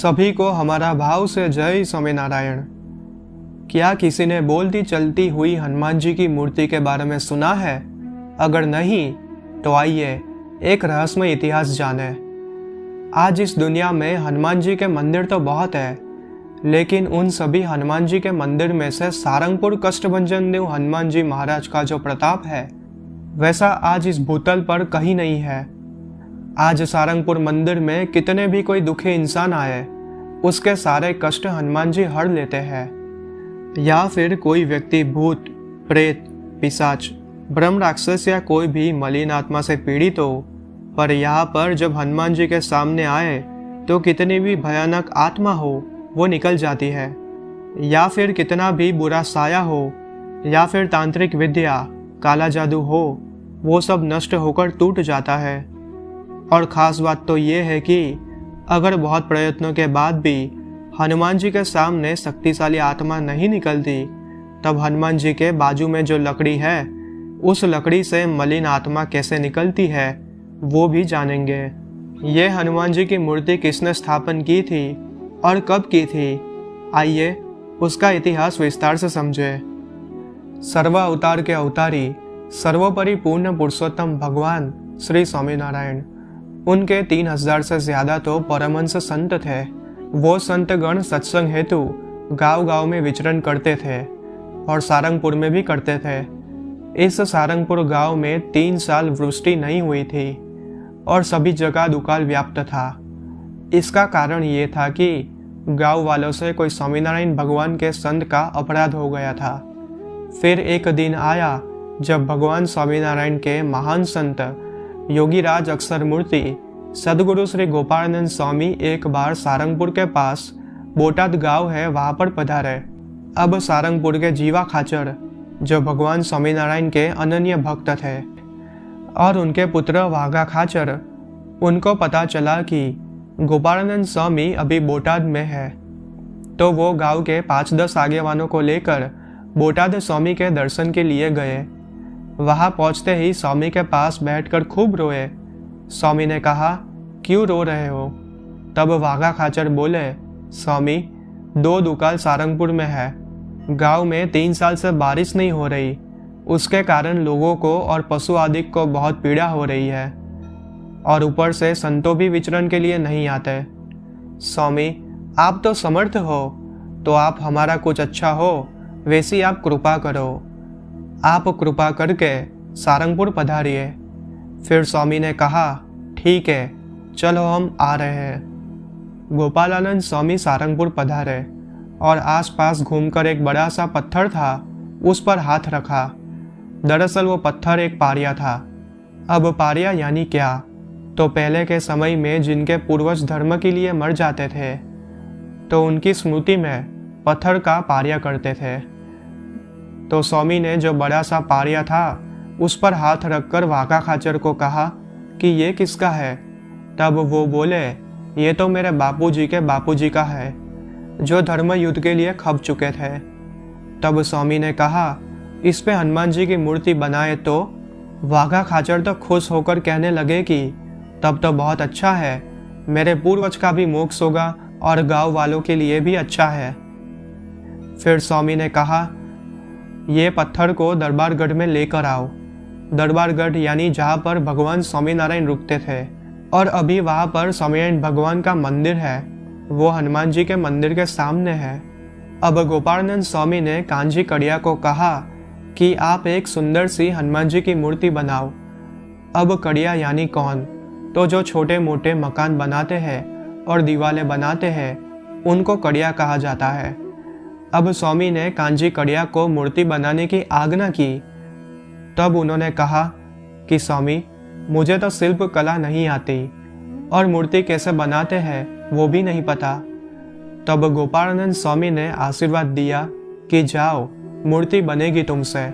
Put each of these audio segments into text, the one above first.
सभी को हमारा भाव से जय स्वामीनारायण। क्या किसी ने बोलती चलती हुई हनुमान जी की मूर्ति के बारे में सुना है? अगर नहीं तो आइए एक रहस्यमय इतिहास जाने। आज इस दुनिया में हनुमान जी के मंदिर तो बहुत है, लेकिन उन सभी हनुमान जी के मंदिर में से सारंगपुर कष्टभंजन देव हनुमान जी महाराज का जो प्रताप है, वैसा आज इस भूतल पर कहीं नहीं है। आज सारंगपुर मंदिर में कितने भी कोई दुखी इंसान आए, उसके सारे कष्ट हनुमान जी हर लेते हैं। या फिर कोई व्यक्ति भूत, प्रेत, पिशाच, ब्रह्म राक्षस या कोई भी मलिन आत्मा से पीड़ित हो, पर यहाँ पर जब हनुमान जी के सामने आए तो कितनी भी भयानक आत्मा हो वो निकल जाती है। या फिर कितना भी बुरा साया हो, या फिर तांत्रिक विद्या, काला जादू हो, वो सब नष्ट होकर टूट जाता है। और ख़ास बात तो ये है कि अगर बहुत प्रयत्नों के बाद भी हनुमान जी के सामने शक्तिशाली आत्मा नहीं निकलती, तब हनुमान जी के बाजू में जो लकड़ी है, उस लकड़ी से मलिन आत्मा कैसे निकलती है वो भी जानेंगे। ये हनुमान जी की मूर्ति किसने स्थापन की थी और कब की थी, आइए उसका इतिहास विस्तार से समझे। सर्व अवतार के अवतारी, सर्वोपरि पूर्ण पुरुषोत्तम भगवान श्री स्वामीनारायण, उनके 3000 से ज्यादा तो परमहंस संत थे। वो संतगण सत्संग हेतु गांव-गांव में विचरण करते थे और सारंगपुर में भी करते थे। इस सारंगपुर गांव में 3 साल वृष्टि नहीं हुई थी और सभी जगह दुकाल व्याप्त था। इसका कारण ये था कि गांव वालों से कोई स्वामीनारायण भगवान के संत का अपराध हो गया था। फिर एक दिन आया जब भगवान स्वामीनारायण के महान संत योगीराज अक्षर मूर्ति सदगुरु श्री गोपालानंद स्वामी एक बार सारंगपुर के पास बोटाद गांव है, वहां पर पधारे। अब सारंगपुर के जीवा खाचर, जो भगवान स्वामीनारायण के अनन्य भक्त थे, और उनके पुत्र वाघा खाचर, उनको पता चला कि गोपालानंद स्वामी अभी बोटाद में है, तो वो गांव के 5-10 आगेवानों को लेकर बोटाद स्वामी के दर्शन के लिए गए। वहां पहुंचते ही स्वामी के पास बैठकर खूब रोए। स्वामी ने कहा, क्यों रो रहे हो? तब वाघा खाचर बोले, स्वामी 2 दुकाल सारंगपुर में है, गांव में 3 साल से बारिश नहीं हो रही, उसके कारण लोगों को और पशु आदि को बहुत पीड़ा हो रही है, और ऊपर से संतों भी विचरण के लिए नहीं आते। स्वामी आप तो समर्थ हो, तो आप हमारा कुछ अच्छा हो वैसी आप कृपा करो, आप कृपा करके सारंगपुर पधारिए। फिर स्वामी ने कहा, ठीक है चलो हम आ रहे हैं। गोपालानंद स्वामी सारंगपुर पधारे और आसपास घूमकर एक बड़ा सा पत्थर था, उस पर हाथ रखा। दरअसल वो पत्थर एक पारिया था। अब पारिया यानी क्या? तो पहले के समय में जिनके पूर्वज धर्म के लिए मर जाते थे, तो उनकी स्मृति में पत्थर का पारिया करते थे। तो स्वामी ने जो बड़ा सा पारिया था, उस पर हाथ रखकर वाघा खाचर को कहा कि ये किसका है? तब वो बोले, ये तो मेरे बापूजी के बापूजी का है, जो धर्म युद्ध के लिए खप चुके थे। तब स्वामी ने कहा, इस पे हनुमान जी की मूर्ति बनाए तो? वाघा खाचर तो खुश होकर कहने लगे कि तब तो बहुत अच्छा है, मेरे पूर्वज का भी मोक्ष होगा और गांव वालों के लिए भी अच्छा है। फिर स्वामी ने कहा, ये पत्थर को दरबारगढ़ में लेकर आओ। दरबारगढ़ यानी जहाँ पर भगवान स्वामीनारायण रुकते थे, और अभी वहाँ पर स्वामीनारायण भगवान का मंदिर है, वो हनुमान जी के मंदिर के सामने है। अब गोपालानंद स्वामी ने कांजी कड़िया को कहा कि आप एक सुंदर सी हनुमान जी की मूर्ति बनाओ। अब कड़िया यानी कौन? तो जो छोटे मोटे मकान बनाते हैं और दीवारें बनाते हैं, उनको कड़िया कहा जाता है। अब स्वामी ने कांजी कड़िया को मूर्ति बनाने की आज्ञा की। तब उन्होंने कहा कि स्वामी मुझे तो शिल्प कला नहीं आती और मूर्ति कैसे बनाते हैं वो भी नहीं पता। तब गोपालानंद स्वामी ने आशीर्वाद दिया कि जाओ मूर्ति बनेगी तुमसे,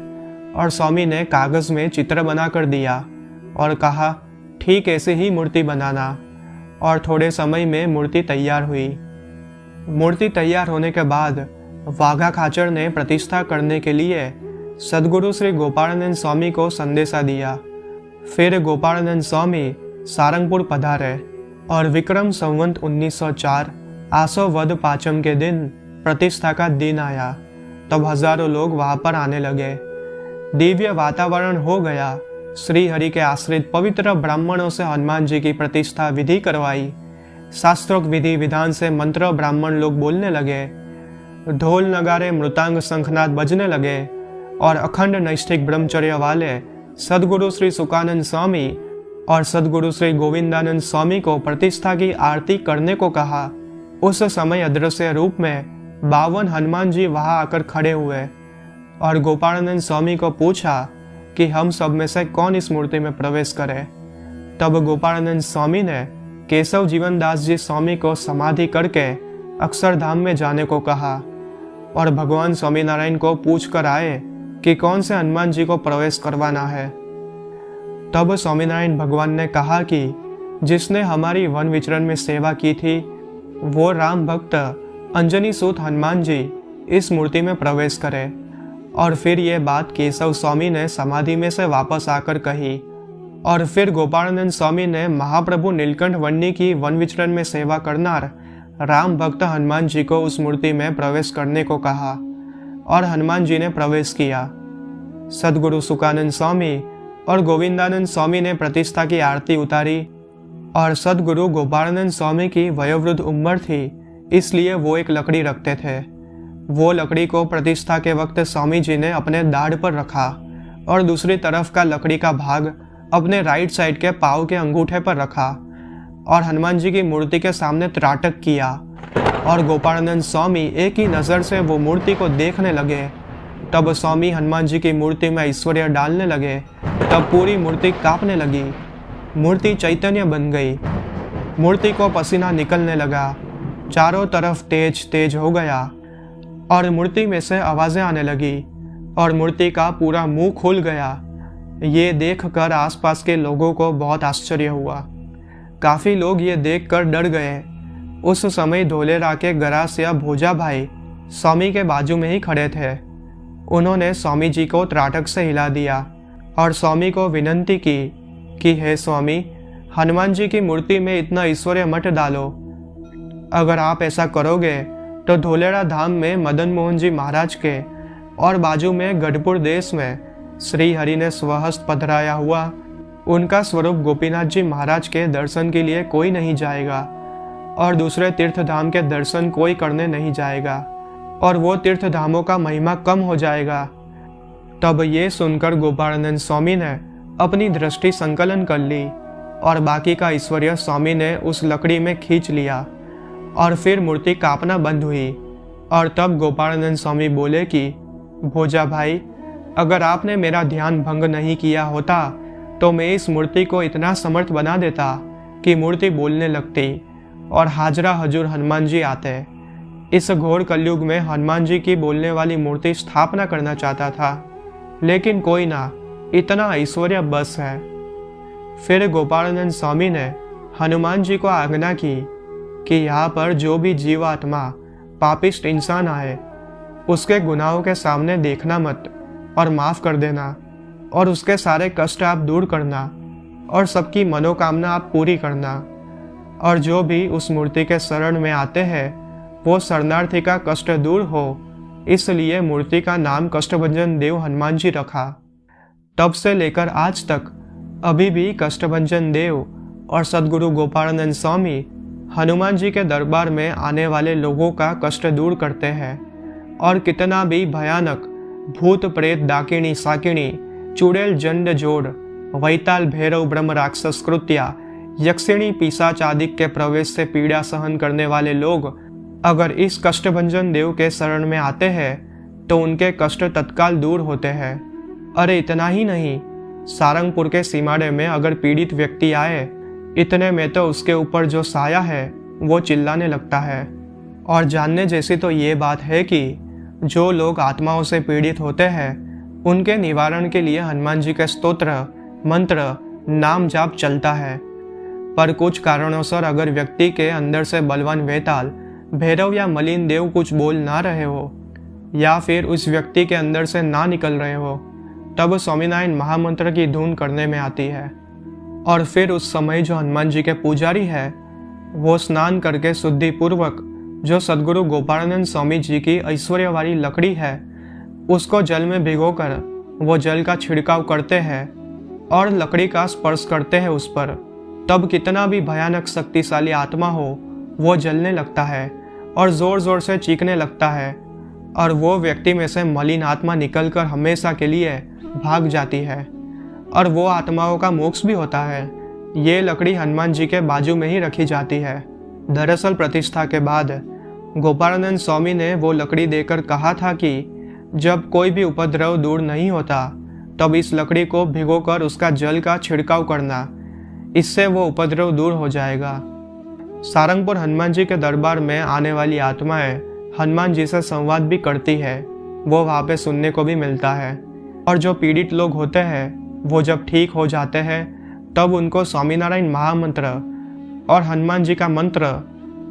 और स्वामी ने कागज में चित्र बनाकर दिया और कहा, ठीक ऐसे ही मूर्ति बनाना। और थोड़े समय में मूर्ति तैयार हुई। मूर्ति तैयार होने के बाद वाघा खाचर ने प्रतिष्ठा करने के लिए सदगुरु श्री गोपालानंद स्वामी को संदेशा दिया। फिर गोपालानंद स्वामी सारंगपुर पधारे और विक्रम संवत 1904 आसो वध पाचम के दिन प्रतिष्ठा का दिन आया, तब हजारों लोग वहां पर आने लगे। दिव्य वातावरण हो गया। श्री हरि के आश्रित पवित्र ब्राह्मणों से हनुमान जी की प्रतिष्ठा विधि करवाई। शास्त्रोक्त विधि विधान से मंत्र ब्राह्मण लोग बोलने लगे। ढोल नगारे मृतांग शंखनाद बजने लगे और अखंड नैष्ठिक ब्रह्मचर्य वाले सदगुरु श्री सुकानंद स्वामी और सदगुरु श्री गोविंदानंद स्वामी को प्रतिष्ठा की आरती करने को कहा। उस समय अदृश्य रूप में 52 हनुमान जी वहां आकर खड़े हुए और गोपालानंद स्वामी को पूछा कि हम सब में से कौन इस मूर्ति में प्रवेश करे। तब गोपालानंद स्वामी ने केशव जीवन दास जी स्वामी को समाधि करके अक्षरधाम में जाने को कहा और भगवान स्वामीनारायण को पूछ कर आए कि कौन से हनुमान जी को प्रवेश करवाना है। तब स्वामीनारायण भगवान ने कहा कि जिसने हमारी वन विचरण में सेवा की थी वो राम भक्त अंजनी सूत हनुमान जी इस मूर्ति में प्रवेश करे। और फिर ये बात केशव स्वामी ने समाधि में से वापस आकर कही। और फिर गोपालानंद स्वामी ने महाप्रभु नीलकंठ वर्णी की वन विचरण में सेवा करनार राम भक्त हनुमान जी को उस मूर्ति में प्रवेश करने को कहा और हनुमान जी ने प्रवेश किया। सदगुरु सुकानंद स्वामी और गोविंदानंद स्वामी ने प्रतिष्ठा की आरती उतारी और सदगुरु गोपालानंद स्वामी की वयोवृद्ध उम्र थी, इसलिए वो एक लकड़ी रखते थे। वो लकड़ी को प्रतिष्ठा के वक्त स्वामी जी ने अपने दाढ़ पर रखा और दूसरी तरफ का लकड़ी का भाग अपने राइट साइड के पाँव के अंगूठे पर रखा और हनुमान जी की मूर्ति के सामने त्राटक किया और गोपालानंद स्वामी एक ही नज़र से वो मूर्ति को देखने लगे। तब स्वामी हनुमान जी की मूर्ति में ऐश्वर्य डालने लगे। तब पूरी मूर्ति कांपने लगी। मूर्ति चैतन्य बन गई। मूर्ति को पसीना निकलने लगा। चारों तरफ तेज तेज हो गया और मूर्ति में से आवाज़ें आने लगी और मूर्ति का पूरा मुंह खुल गया। ये देखकर आसपास के लोगों को बहुत आश्चर्य हुआ। काफ़ी लोग ये देखकर डर गए। उस समय धोलेरा के गरास या भोजा भाई स्वामी के बाजू में ही खड़े थे। उन्होंने स्वामी जी को त्राटक से हिला दिया और स्वामी को विनंती की कि हे स्वामी, हनुमान जी की मूर्ति में इतना ऐश्वर्य मत डालो। अगर आप ऐसा करोगे तो धोलेरा धाम में मदन मोहन जी महाराज के और बाजू में गढ़पुर देश में श्री हरि ने स्वहस्त पधराया हुआ उनका स्वरूप गोपीनाथ जी महाराज के दर्शन के लिए कोई नहीं जाएगा और दूसरे तीर्थ धाम के दर्शन कोई करने नहीं जाएगा और वो तीर्थ धामों का महिमा कम हो जाएगा। तब ये सुनकर गोपालानंद स्वामी ने अपनी दृष्टि संकलन कर ली और बाकी का ऐश्वर्य स्वामी ने उस लकड़ी में खींच लिया और फिर मूर्ति कांपना बंद हुई। और तब गोपालानंद स्वामी बोले कि भोजा भाई, अगर आपने मेरा ध्यान भंग नहीं किया होता तो मैं इस मूर्ति को इतना समर्थ बना देता कि मूर्ति बोलने लगती और हाजरा हजूर हनुमान जी आते। इस घोर कलयुग में हनुमान जी की बोलने वाली मूर्ति स्थापना करना चाहता था, लेकिन कोई ना, इतना ऐश्वर्य बस है। फिर गोपालानंद स्वामी ने हनुमान जी को आज्ञा की कि यहाँ पर जो भी जीवात्मा पापिष्ट इंसान आए उसके गुनाहों के सामने देखना मत और माफ़ कर देना और उसके सारे कष्ट आप दूर करना और सबकी मनोकामना आप पूरी करना। और जो भी उस मूर्ति के शरण में आते हैं वो शरणार्थी का कष्ट दूर हो, इसलिए मूर्ति का नाम कष्टभंजन देव हनुमान जी रखा। तब से लेकर आज तक अभी भी कष्टभंजन देव और सदगुरु गोपालानंद स्वामी हनुमान जी के दरबार में आने वाले लोगों का कष्ट दूर करते हैं। और कितना भी भयानक भूत प्रेत डाकिनी साकिनी चुड़ैल जंड जोड़ वैताल भैरव ब्रह्म राक्षस कृत्या यक्षिणी पिशाच आदि के प्रवेश से पीड़ा सहन करने वाले लोग अगर इस कष्टभंजन देव के शरण में आते हैं तो उनके कष्ट तत्काल दूर होते हैं। अरे इतना ही नहीं, सारंगपुर के सीमाड़े में अगर पीड़ित व्यक्ति आए, इतने में तो उसके ऊपर जो साया है वो चिल्लाने लगता है। और जानने जैसी तो ये बात है कि जो लोग आत्माओं से पीड़ित होते हैं उनके निवारण के लिए हनुमान जी के स्तोत्र मंत्र नाम जाप चलता है। पर कुछ कारणों अगर व्यक्ति के अंदर से बलवान वेताल भैरव या मलिन देव कुछ बोल ना रहे हो या फिर उस व्यक्ति के अंदर से ना निकल रहे हो, तब स्वामीनारायण महामंत्र की धुन करने में आती है। और फिर उस समय जो हनुमान जी के पुजारी है वो स्नान करके शुद्धि पूर्वक जो सद्गुरु गोपालानंद स्वामी जी की ऐश्वर्य वाली लकड़ी है उसको जल में भिगोकर वो जल का छिड़काव करते हैं और लकड़ी का स्पर्श करते हैं उस पर, तब कितना भी भयानक शक्तिशाली आत्मा हो वो जलने लगता है और जोर जोर से चीखने लगता है और वो व्यक्ति में से मलिन आत्मा निकलकर हमेशा के लिए भाग जाती है और वो आत्माओं का मोक्ष भी होता है। ये लकड़ी हनुमान जी के बाजू में ही रखी जाती है। दरअसल प्रतिष्ठा के बाद गोपालानंद स्वामी ने वो लकड़ी देकर कहा था कि जब कोई भी उपद्रव दूर नहीं होता तब इस लकड़ी को भिगोकर उसका जल का छिड़काव करना, इससे वो उपद्रव दूर हो जाएगा। सारंगपुर हनुमान जी के दरबार में आने वाली आत्माएं हनुमान जी से संवाद भी करती है, वो वहाँ पे सुनने को भी मिलता है। और जो पीड़ित लोग होते हैं वो जब ठीक हो जाते हैं तब उनको स्वामीनारायण महामंत्र और हनुमान जी का मंत्र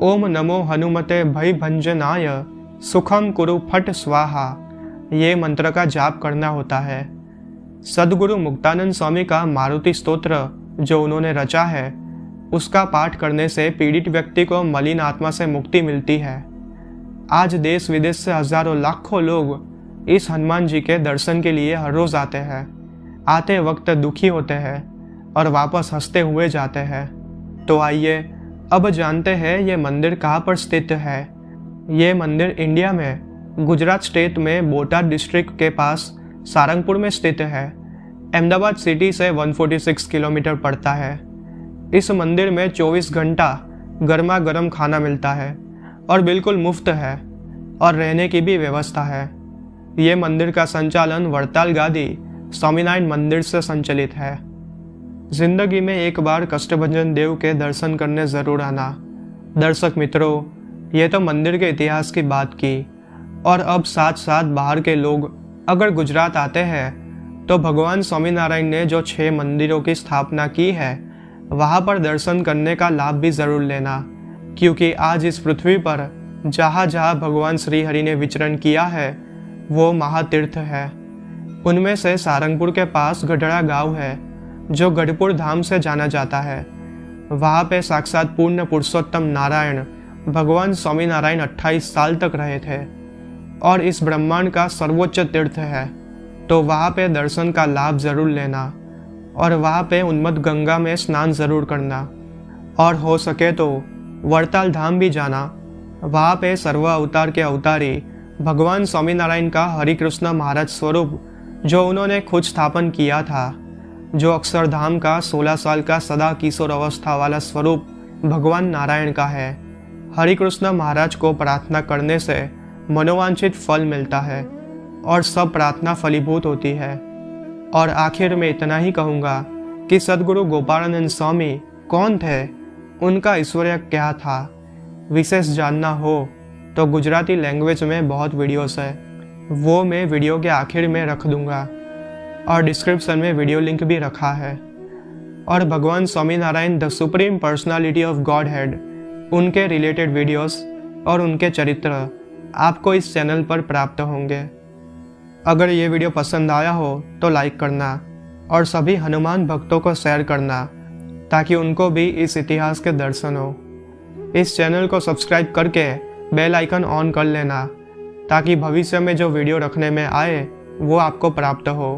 ओम नमो हनुमते भय भंजनाय सुखम कुरु फट स्वाहा, ये मंत्र का जाप करना होता है। सद्गुरु मुक्तानंद स्वामी का मारुति स्तोत्र जो उन्होंने रचा है उसका पाठ करने से पीड़ित व्यक्ति को मलिन आत्मा से मुक्ति मिलती है। आज देश विदेश से हजारों लाखों लोग इस हनुमान जी के दर्शन के लिए हर रोज आते हैं। आते वक्त दुखी होते हैं और वापस हंसते हुए जाते हैं। तो आइए अब जानते हैं ये मंदिर कहाँ पर स्थित है। ये मंदिर इंडिया में गुजरात स्टेट में बोटाद डिस्ट्रिक्ट के पास सारंगपुर में स्थित है। अहमदाबाद सिटी से 146 किलोमीटर पड़ता है। इस मंदिर में 24 घंटा गर्मा गर्म खाना मिलता है और बिल्कुल मुफ्त है और रहने की भी व्यवस्था है। ये मंदिर का संचालन वड़ताल गादी स्वामीनारायण मंदिर से संचालित है। जिंदगी में एक बार कष्टभंजन देव के दर्शन करने जरूर आना। दर्शक मित्रों, ये तो मंदिर के इतिहास की बात की, और अब साथ साथ बाहर के लोग अगर गुजरात आते हैं तो भगवान स्वामीनारायण ने जो 6 मंदिरों की स्थापना की है वहाँ पर दर्शन करने का लाभ भी जरूर लेना, क्योंकि आज इस पृथ्वी पर जहाँ जहाँ भगवान श्री हरि ने विचरण किया है वो महातीर्थ है। उनमें से सारंगपुर के पास गढ़ड़ा गांव है जो गढ़पुर धाम से जाना जाता है। वहाँ पे साक्षात पूर्ण पुरुषोत्तम नारायण भगवान स्वामीनारायण 28 साल तक रहे थे और इस ब्रह्मांड का सर्वोच्च तीर्थ है। तो वहाँ पे दर्शन का लाभ जरूर लेना और वहाँ पे उन्मत्त गंगा में स्नान जरूर करना, और हो सके तो वड़ताल धाम भी जाना। वहाँ पे सर्व अवतार के अवतारी भगवान स्वामीनारायण का हरिकृष्ण महाराज स्वरूप जो उन्होंने खुद स्थापन किया था, जो अक्षरधाम का 16 साल का सदा किशोर अवस्था वाला स्वरूप भगवान नारायण का है। हरिकृष्ण महाराज को प्रार्थना करने से मनोवांछित फल मिलता है और सब प्रार्थना फलीभूत होती है। और आखिर में इतना ही कहूँगा कि सद्गुरु गोपालानंद स्वामी कौन थे, उनका ऐश्वर्य क्या था। विशेष जानना हो तो गुजराती लैंग्वेज में बहुत वीडियोस है, वो मैं वीडियो के आखिर में रख दूंगा और डिस्क्रिप्शन में वीडियो लिंक भी रखा है। और भगवान Swaminarayan the supreme personality of God head, उनके रिलेटेड वीडियोस और उनके चरित्र आपको इस चैनल पर प्राप्त होंगे। अगर ये वीडियो पसंद आया हो तो लाइक करना और सभी हनुमान भक्तों को शेयर करना ताकि उनको भी इस इतिहास के दर्शन हो। इस चैनल को सब्सक्राइब करके बेल आइकन ऑन कर लेना ताकि भविष्य में जो वीडियो रखने में आए वो आपको प्राप्त हो।